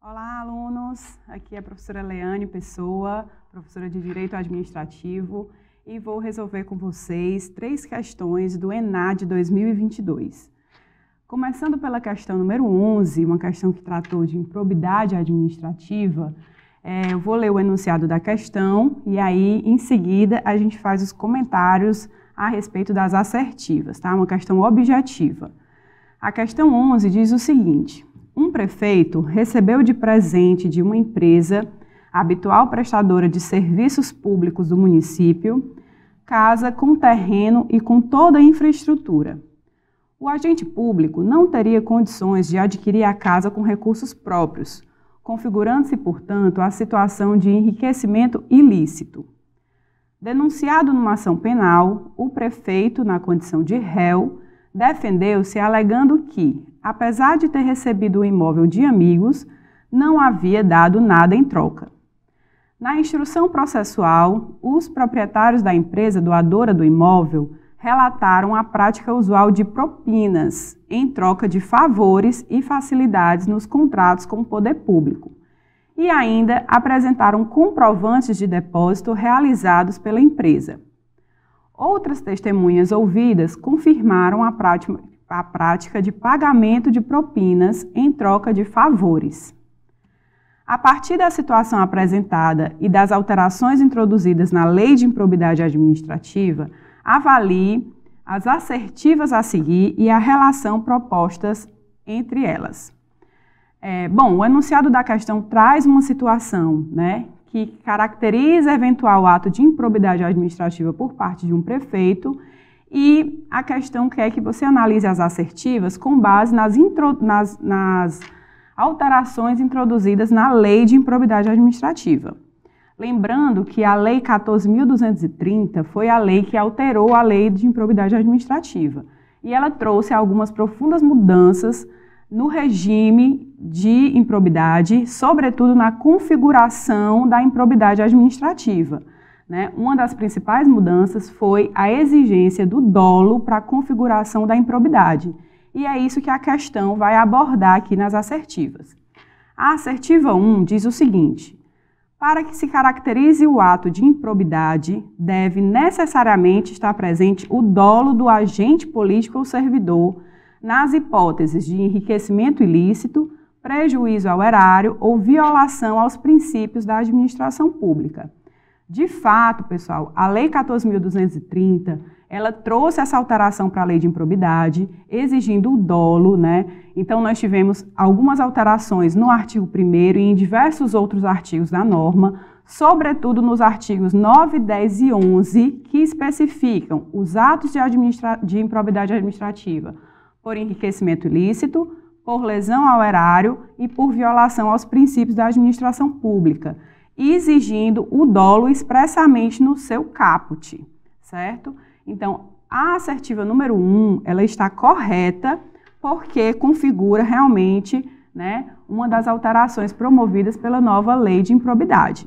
Olá, alunos! Aqui é a professora Leane Pessoa, professora de Direito Administrativo, e vou resolver com vocês 3 questões do ENAD 2022. Começando pela questão número 11, uma questão que tratou de improbidade administrativa, eu vou ler o enunciado da questão e aí, em seguida, a gente faz os comentários a respeito das assertivas, tá? Uma questão objetiva. A questão 11 diz o seguinte: um prefeito recebeu de presente de uma empresa, habitual prestadora de serviços públicos do município, casa com terreno e com toda a infraestrutura. O agente público não teria condições de adquirir a casa com recursos próprios, configurando-se, portanto, a situação de enriquecimento ilícito. Denunciado numa ação penal, o prefeito, na condição de réu, defendeu-se alegando que, apesar de ter recebido o imóvel de amigos, não havia dado nada em troca. Na instrução processual, os proprietários da empresa doadora do imóvel relataram a prática usual de propinas em troca de favores e facilidades nos contratos com o poder público e ainda apresentaram comprovantes de depósito realizados pela empresa. Outras testemunhas ouvidas confirmaram a prática de pagamento de propinas em troca de favores. A partir da situação apresentada e das alterações introduzidas na Lei de Improbidade Administrativa, avalie as assertivas a seguir e a relação propostas entre elas. O enunciado da questão traz uma situação, que caracteriza eventual ato de improbidade administrativa por parte de um prefeito, e a questão quer que você analise as assertivas com base nas alterações introduzidas na Lei de Improbidade Administrativa. Lembrando que a Lei 14.230 foi a lei que alterou a Lei de Improbidade Administrativa, e ela trouxe algumas profundas mudanças no regime de improbidade, sobretudo na configuração da improbidade administrativa. Uma das principais mudanças foi a exigência do dolo para a configuração da improbidade. E é isso que a questão vai abordar aqui nas assertivas. A assertiva 1 diz o seguinte: para que se caracterize o ato de improbidade, deve necessariamente estar presente o dolo do agente político ou servidor nas hipóteses de enriquecimento ilícito, prejuízo ao erário ou violação aos princípios da administração pública. De fato, pessoal, a Lei 14.230, ela trouxe essa alteração para a Lei de Improbidade, exigindo o dolo, Então, nós tivemos algumas alterações no artigo 1º e em diversos outros artigos da norma, sobretudo nos artigos 9, 10 e 11, que especificam os atos de improbidade administrativa por enriquecimento ilícito, por lesão ao erário e por violação aos princípios da administração pública, exigindo o dolo expressamente no seu caput, certo? Então, a assertiva número 1, ela está correta porque configura realmente, uma das alterações promovidas pela nova Lei de Improbidade.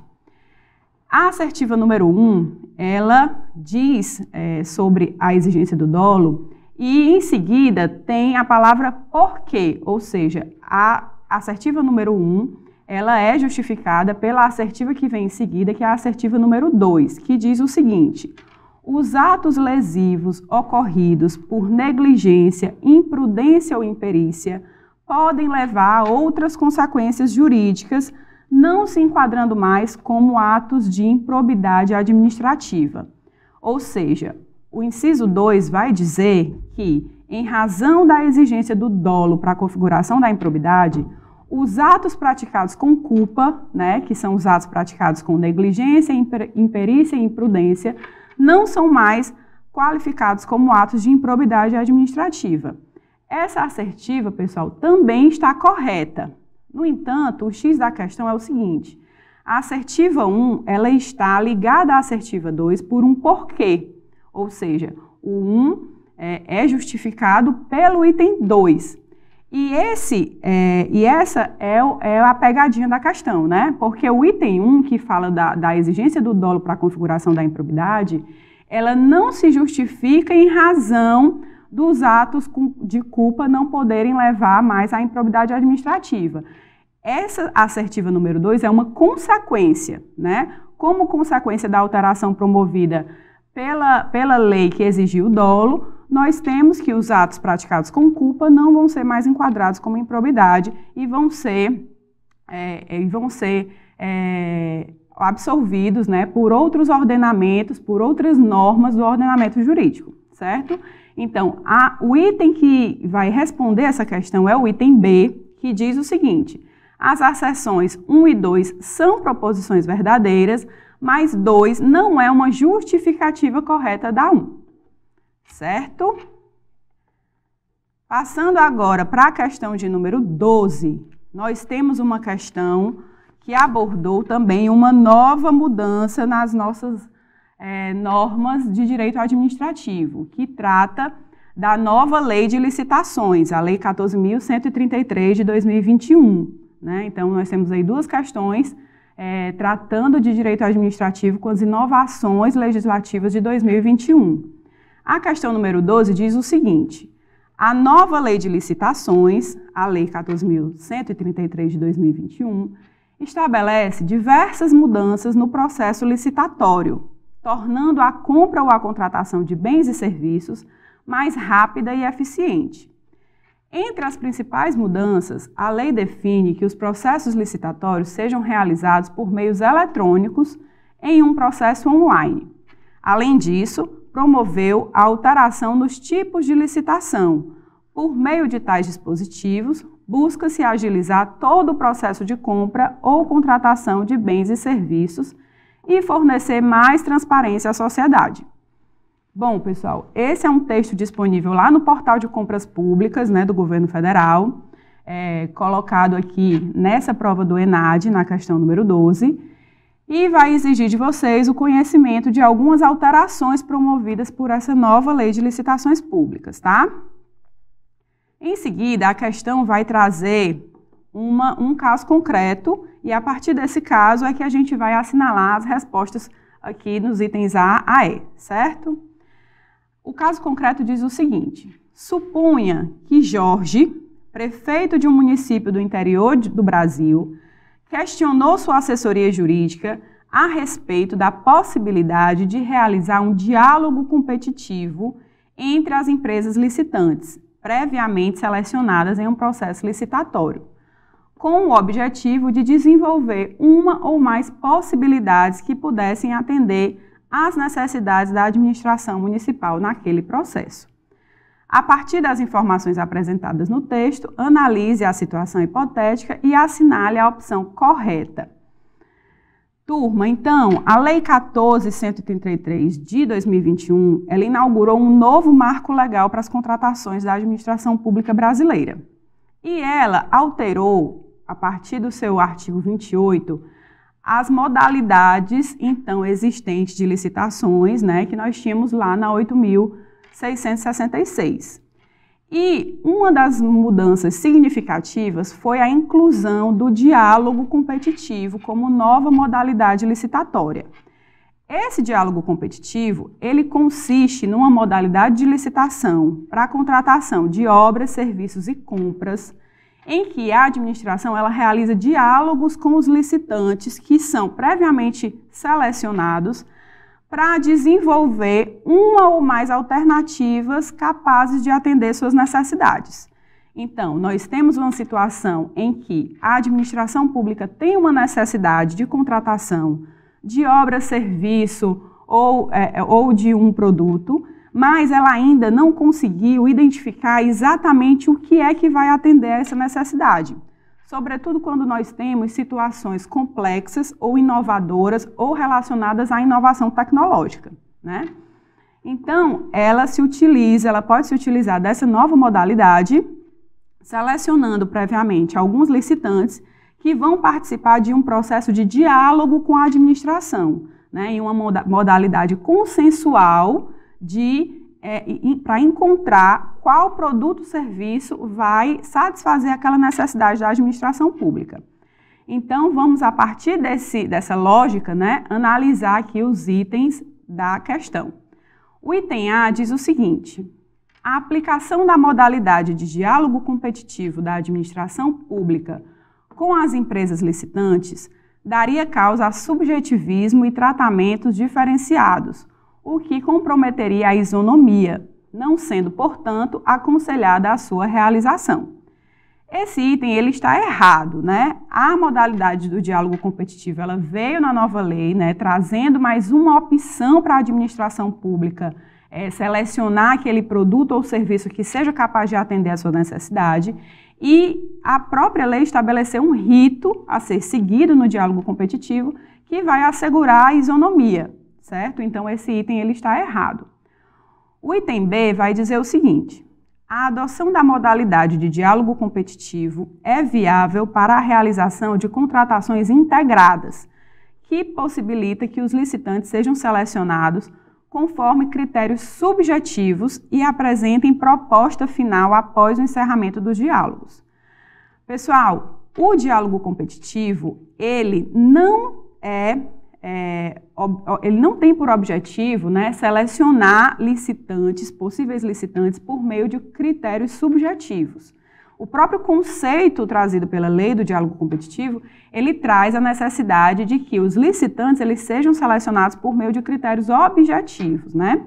A assertiva número 1, ela diz sobre a exigência do dolo e, em seguida, tem a palavra porquê, ou seja, a assertiva número 1, ela é justificada pela assertiva que vem em seguida, que é a assertiva número 2, que diz o seguinte: os atos lesivos ocorridos por negligência, imprudência ou imperícia podem levar a outras consequências jurídicas, não se enquadrando mais como atos de improbidade administrativa. Ou seja, o inciso 2 vai dizer que, em razão da exigência do dolo para a configuração da improbidade, os atos praticados com culpa, que são os atos praticados com negligência, imperícia e imprudência, não são mais qualificados como atos de improbidade administrativa. Essa assertiva, pessoal, também está correta. No entanto, o X da questão é o seguinte: a assertiva 1, ela está ligada à assertiva 2 por um porquê, ou seja, o 1 é justificado pelo item 2. E essa é a pegadinha da questão, Porque o item 1, que fala da exigência do dolo para a configuração da improbidade, ela não se justifica em razão dos atos de culpa não poderem levar mais à improbidade administrativa. Essa assertiva número 2 é uma consequência, né? Como consequência da alteração promovida pela lei que exigiu o dolo, nós temos que os atos praticados com culpa não vão ser mais enquadrados como improbidade e vão ser absorvidos, né, por outros ordenamentos, por outras normas do ordenamento jurídico, certo? Então, o item que vai responder essa questão é o item B, que diz o seguinte: as asserções 1 e 2 são proposições verdadeiras, mas 2 não é uma justificativa correta da 1, certo? Passando agora para a questão de número 12, nós temos uma questão que abordou também uma nova mudança nas nossas normas de direito administrativo, que trata da nova lei de licitações, a Lei 14.133 de 2021. Né? Então, nós temos aí duas questões tratando de direito administrativo com as inovações legislativas de 2021. A questão número 12 diz o seguinte: a nova lei de licitações, a Lei 14.133 de 2021, estabelece diversas mudanças no processo licitatório, tornando a compra ou a contratação de bens e serviços mais rápida e eficiente. Entre as principais mudanças, a lei define que os processos licitatórios sejam realizados por meios eletrônicos em um processo online. Além disso, promoveu a alteração nos tipos de licitação. Por meio de tais dispositivos, busca-se agilizar todo o processo de compra ou contratação de bens e serviços e fornecer mais transparência à sociedade. Bom, pessoal, esse é um texto disponível lá no portal de compras públicas, né, do governo federal, colocado aqui nessa prova do ENAD, na questão número 12, e vai exigir de vocês o conhecimento de algumas alterações promovidas por essa nova lei de licitações públicas, tá? Em seguida, a questão vai trazer um caso concreto e a partir desse caso é que a gente vai assinalar as respostas aqui nos itens A a E, certo? O caso concreto diz o seguinte: suponha que Jorge, prefeito de um município do interior do Brasil, questionou sua assessoria jurídica a respeito da possibilidade de realizar um diálogo competitivo entre as empresas licitantes, previamente selecionadas em um processo licitatório, com o objetivo de desenvolver uma ou mais possibilidades que pudessem atender às necessidades da administração municipal naquele processo. A partir das informações apresentadas no texto, analise a situação hipotética e assinale a opção correta. Turma, então, a Lei 14.133 de 2021, ela inaugurou um novo marco legal para as contratações da administração pública brasileira. E ela alterou, a partir do seu artigo 28, as modalidades, então, existentes de licitações, né, que nós tínhamos lá na 8.666. E uma das mudanças significativas foi a inclusão do diálogo competitivo como nova modalidade licitatória. Esse diálogo competitivo, ele consiste numa modalidade de licitação para a contratação de obras, serviços e compras, em que a administração ela realiza diálogos com os licitantes que são previamente selecionados para desenvolver uma ou mais alternativas capazes de atender suas necessidades. Então, nós temos uma situação em que a administração pública tem uma necessidade de contratação de obra, serviço ou de um produto, mas ela ainda não conseguiu identificar exatamente o que é que vai atender a essa necessidade. Sobretudo quando nós temos situações complexas ou inovadoras ou relacionadas à inovação tecnológica, né? Então, ela pode se utilizar dessa nova modalidade, selecionando previamente alguns licitantes que vão participar de um processo de diálogo com a administração, né? Em uma modalidade consensual para encontrar qual produto ou serviço vai satisfazer aquela necessidade da administração pública. Então, vamos, a partir dessa lógica, né, analisar aqui os itens da questão. O item A diz o seguinte: a aplicação da modalidade de diálogo competitivo da administração pública com as empresas licitantes daria causa a subjetivismo e tratamentos diferenciados, o que comprometeria a isonomia, não sendo, portanto, aconselhada a sua realização. Esse item ele está errado, né? A modalidade do diálogo competitivo ela veio na nova lei, né, trazendo mais uma opção para a administração pública selecionar aquele produto ou serviço que seja capaz de atender a sua necessidade, e a própria lei estabeleceu um rito a ser seguido no diálogo competitivo que vai assegurar a isonomia, certo? Então esse item ele está errado. O item B vai dizer o seguinte: a adoção da modalidade de diálogo competitivo é viável para a realização de contratações integradas, que possibilita que os licitantes sejam selecionados conforme critérios subjetivos e apresentem proposta final após o encerramento dos diálogos. Pessoal, o diálogo competitivo, ele não tem por objetivo, né, selecionar licitantes, possíveis licitantes, por meio de critérios subjetivos. O próprio conceito trazido pela lei do diálogo competitivo, ele traz a necessidade de que os licitantes eles sejam selecionados por meio de critérios objetivos, né?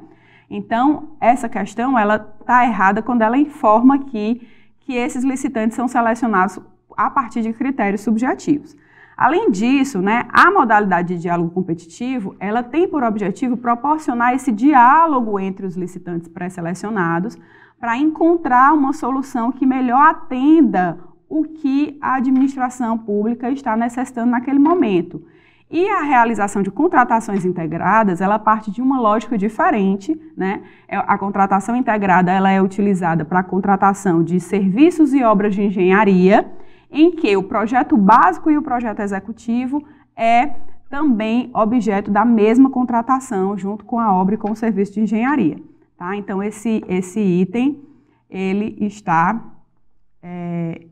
Então, essa questão ela está errada quando ela informa que esses licitantes são selecionados a partir de critérios subjetivos. Além disso, né, a modalidade de diálogo competitivo, ela tem por objetivo proporcionar esse diálogo entre os licitantes pré-selecionados para encontrar uma solução que melhor atenda o que a administração pública está necessitando naquele momento. E a realização de contratações integradas, ela parte de uma lógica diferente, né? A contratação integrada ela é utilizada para a contratação de serviços e obras de engenharia, em que o projeto básico e o projeto executivo é também objeto da mesma contratação, junto com a obra e com o serviço de engenharia. Tá? Então, esse item, ele está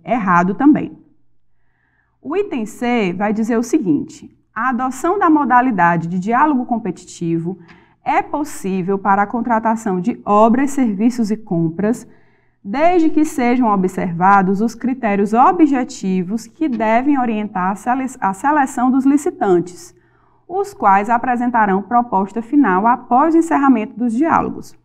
errado também. O item C vai dizer o seguinte: a adoção da modalidade de diálogo competitivo é possível para a contratação de obras, serviços e compras, desde que sejam observados os critérios objetivos que devem orientar a seleção dos licitantes, os quais apresentarão proposta final após o encerramento dos diálogos.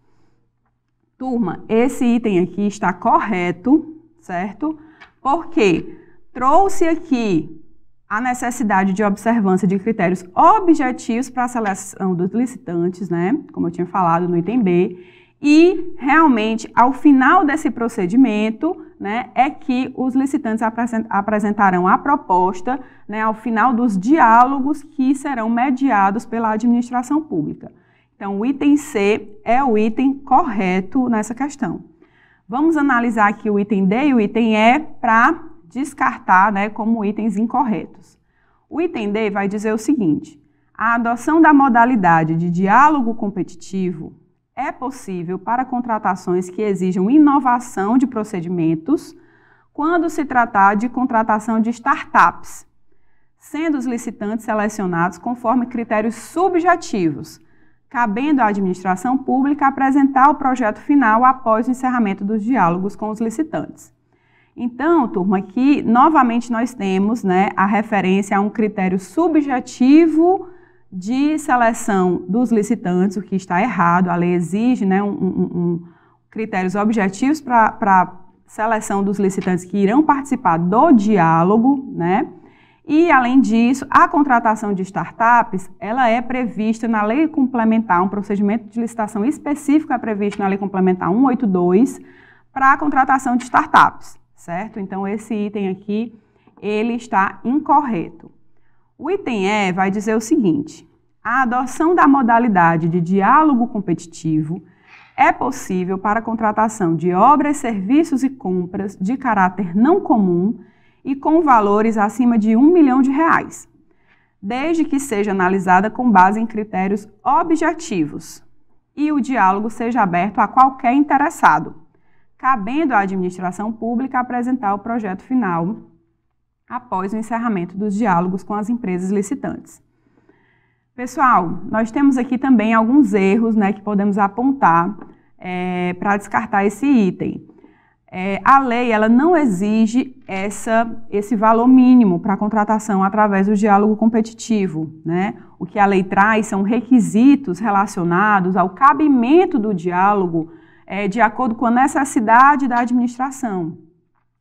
Turma, esse item aqui está correto, certo? Porque trouxe aqui a necessidade de observância de critérios objetivos para a seleção dos licitantes, né? Como eu tinha falado no item B. E, realmente, ao final desse procedimento, né, é que os licitantes apresentarão a proposta, né, ao final dos diálogos que serão mediados pela administração pública. Então, o item C é o item correto nessa questão. Vamos analisar aqui o item D e o item E para descartar, né, como itens incorretos. O item D vai dizer o seguinte: a adoção da modalidade de diálogo competitivo é possível para contratações que exijam inovação de procedimentos quando se tratar de contratação de startups, sendo os licitantes selecionados conforme critérios subjetivos, cabendo à administração pública apresentar o projeto final após o encerramento dos diálogos com os licitantes. Então, turma, aqui novamente nós temos, né, a referência a um critério subjetivo de seleção dos licitantes, o que está errado. A lei exige, né, critérios objetivos para a seleção dos licitantes que irão participar do diálogo, né? E, além disso, a contratação de startups, ela é prevista na lei complementar, um procedimento de licitação específico é previsto na lei complementar 182 para a contratação de startups, certo? Então, esse item aqui, ele está incorreto. O item E vai dizer o seguinte: a adoção da modalidade de diálogo competitivo é possível para a contratação de obras, serviços e compras de caráter não comum e com valores acima de R$1 milhão, desde que seja analisada com base em critérios objetivos e o diálogo seja aberto a qualquer interessado, cabendo à administração pública apresentar o projeto final após o encerramento dos diálogos com as empresas licitantes. Pessoal, nós temos aqui também alguns erros, né, que podemos apontar para descartar esse item. a lei ela não exige esse valor mínimo para a contratação através do diálogo competitivo, né? O que a lei traz são requisitos relacionados ao cabimento do diálogo de acordo com a necessidade da administração,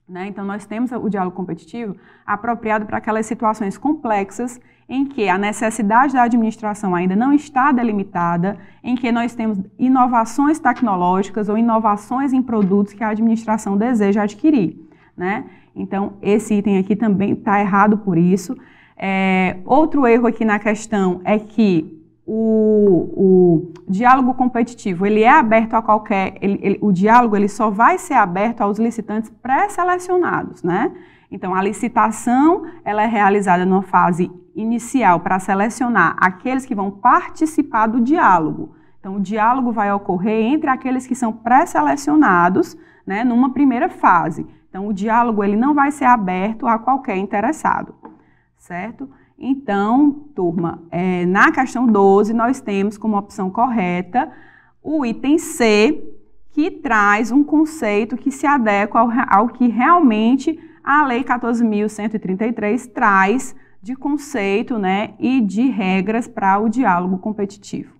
né? Então, nós temos o diálogo competitivo apropriado para aquelas situações complexas em que a necessidade da administração ainda não está delimitada, em que nós temos inovações tecnológicas ou inovações em produtos que a administração deseja adquirir, né? Então, esse item aqui também está errado por isso. Outro erro aqui na questão é que o diálogo competitivo, ele é aberto a o diálogo ele só vai ser aberto aos licitantes pré-selecionados, né? Então, a licitação, ela é realizada numa fase inicial para selecionar aqueles que vão participar do diálogo. Então, o diálogo vai ocorrer entre aqueles que são pré-selecionados, né, numa primeira fase. Então, o diálogo ele não vai ser aberto a qualquer interessado, certo? Então, turma, na questão 12, nós temos como opção correta o item C, que traz um conceito que se adequa ao que realmente a Lei 14.133 traz de conceito, né, e de regras para o diálogo competitivo.